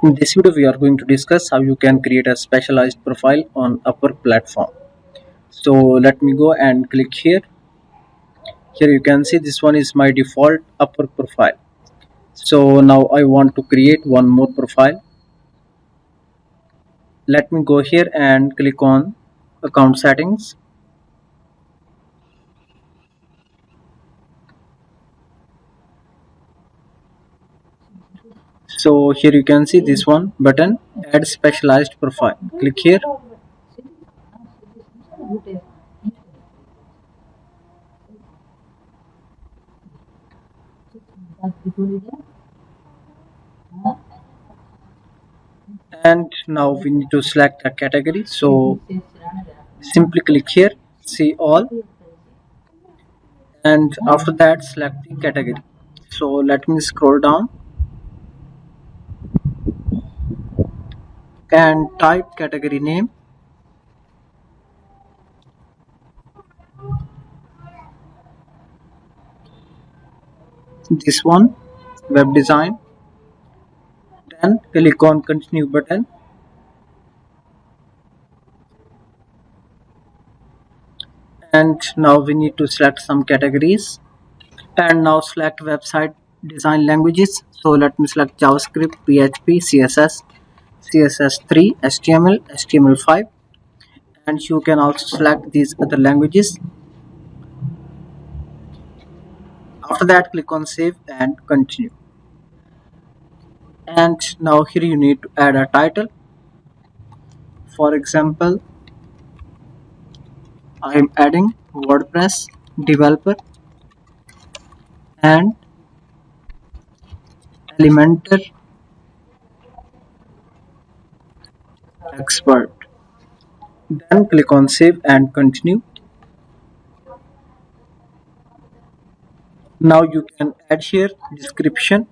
In this video, we are going to discuss how you can create a specialized profile on Upwork platform. So let me go and click here. Here you can see this one is my default Upwork profile. So now I want to create one more profile. Let me go here and click on account settings. So here you can see this one button, add specialized profile. Click here. And now we need to select a category. So simply click here, see all, and after that select the category. So let me scroll down and type category name. This one, web design. Then click on continue button, and now we need to select some categories, and now select website design languages. So let me select JavaScript, PHP, CSS, CSS3, HTML, HTML5, and you can also select these other languages. After that, click on save and continue. And now here you need to add a title. For example, I am adding WordPress developer and Elementor expert. Then click on save and continue. Now you can add here description,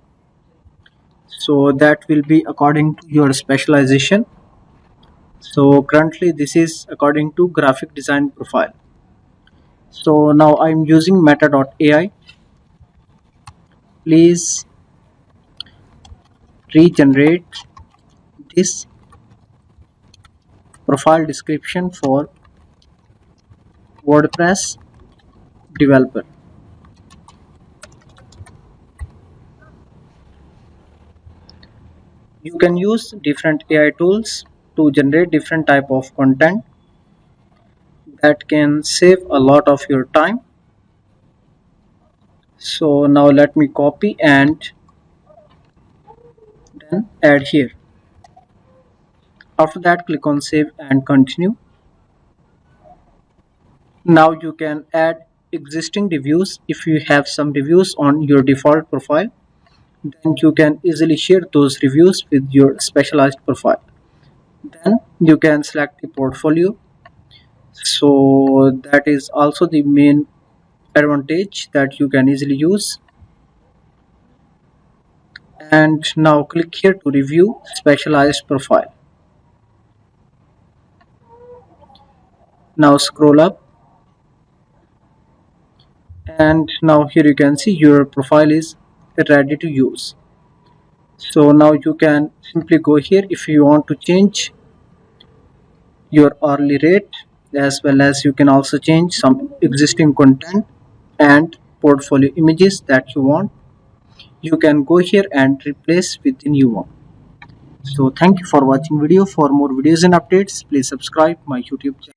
so that will be according to your specialization. So currently this is according to graphic design profile. So now I'm using meta.ai. Please regenerate this profile description for WordPress developer. You can use different AI tools to generate different type of content that can save a lot of your time. So now let me copy and then add here. After that, click on save and continue. Now you can add existing reviews. If you have some reviews on your default profile, then you can easily share those reviews with your specialized profile. Then you can select the portfolio. So that is also the main advantage that you can easily use. And now click here to review specialized profile. Now scroll up, and now here you can see your profile is ready to use. So now you can simply go here if you want to change your hourly rate, as well as you can also change some existing content and portfolio images that you want. You can go here and replace with the new one. So thank you for watching video. For more videos and updates, please subscribe my YouTube channel.